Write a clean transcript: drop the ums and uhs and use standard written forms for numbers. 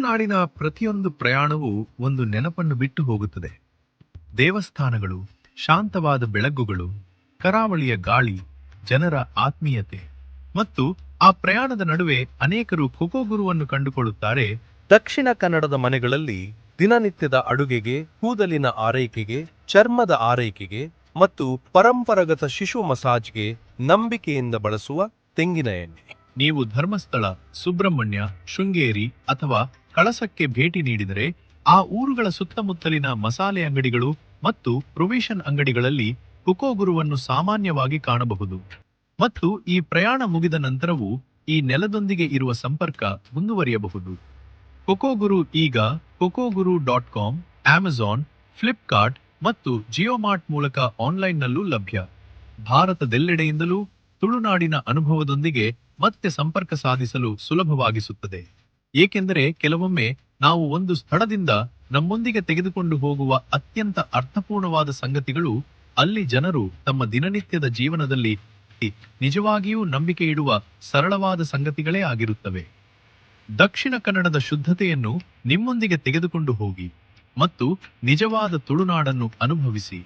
ತುಳುನಾಡಿನ ಪ್ರತಿಯೊಂದು ಪ್ರಯಾಣವೂ ಒಂದು ನೆನಪನ್ನು ಬಿಟ್ಟು ಹೋಗುತ್ತದೆ. ದೇವಸ್ಥಾನಗಳು, ಶಾಂತವಾದ ಬೆಳಗುಗಳು, ಕರಾವಳಿಯ ಗಾಳಿ, ಜನರ ಆತ್ಮೀಯತೆ ಮತ್ತು ಆ ಪ್ರಯಾಣದ ನಡುವೆ ಅನೇಕರು ಕೊಕೊಗುರುವನ್ನು ಕಂಡುಕೊಳ್ಳುತ್ತಾರೆ. ದಕ್ಷಿಣ ಕನ್ನಡದ ಮನೆಗಳಲ್ಲಿ ದಿನನಿತ್ಯದ ಅಡುಗೆಗೆ, ಕೂದಲಿನ ಆರೈಕೆಗೆ, ಚರ್ಮದ ಆರೈಕೆಗೆ ಮತ್ತು ಪರಂಪರಾಗತ ಶಿಶು ಮಸಾಜ್ಗೆ ನಂಬಿಕೆಯಿಂದ ಬಳಸುವ ತೆಂಗಿನ ಎಣ್ಣೆ. ನೀವು ಧರ್ಮಸ್ಥಳ, ಸುಬ್ರಹ್ಮಣ್ಯ, ಶೃಂಗೇರಿ ಅಥವಾ ಕಳಸಕ್ಕೆ ಭೇಟಿ ನೀಡಿದರೆ ಆ ಊರುಗಳ ಸುತ್ತಮುತ್ತಲಿನ ಮಸಾಲೆ ಅಂಗಡಿಗಳು ಮತ್ತು ಪ್ರೊವಿಷನ್ ಅಂಗಡಿಗಳಲ್ಲಿ ಕೊಕೊಗುರುವನ್ನು ಸಾಮಾನ್ಯವಾಗಿ ಕಾಣಬಹುದು. ಮತ್ತು ಈ ಪ್ರಯಾಣ ಮುಗಿದ ನಂತರವೂ ಈ ನೆಲದೊಂದಿಗೆ ಇರುವ ಸಂಪರ್ಕ ಮುಂದುವರಿಯಬಹುದು. ಕೊಕೊಗುರು ಈಗ kokoguru.com, ಅಮೆಜಾನ್, ಫ್ಲಿಪ್ಕಾರ್ಟ್ ಮತ್ತು ಜಿಯೋಮಾರ್ಟ್ ಮೂಲಕ ಆನ್ಲೈನ್ನಲ್ಲೂ ಲಭ್ಯ. ಭಾರತದೆಲ್ಲೆಡೆಯಿಂದಲೂ ತುಳುನಾಡಿನ ಅನುಭವದೊಂದಿಗೆ ಮತ್ತೆ ಸಂಪರ್ಕ ಸಾಧಿಸಲು ಸುಲಭವಾಗಿಸುತ್ತದೆ. ಏಕೆಂದರೆ ಕೆಲವೊಮ್ಮೆ ನಾವು ಒಂದು ಸ್ಥಳದಿಂದ ನಮ್ಮೊಂದಿಗೆ ತೆಗೆದುಕೊಂಡು ಹೋಗುವ ಅತ್ಯಂತ ಅರ್ಥಪೂರ್ಣವಾದ ಸಂಗತಿಗಳು ಅಲ್ಲಿ ಜನರು ತಮ್ಮ ದಿನನಿತ್ಯದ ಜೀವನದಲ್ಲಿ ನಿಜವಾಗಿಯೂ ನಂಬಿಕೆ ಇಡುವ ಸರಳವಾದ ಸಂಗತಿಗಳೇ ಆಗಿರುತ್ತವೆ. ದಕ್ಷಿಣ ಕನ್ನಡದ ಶುದ್ಧತೆಯನ್ನು ನಿಮ್ಮೊಂದಿಗೆ ತೆಗೆದುಕೊಂಡು ಹೋಗಿ ಮತ್ತು ನಿಜವಾದ ತುಳುನಾಡನ್ನು ಅನುಭವಿಸಿ.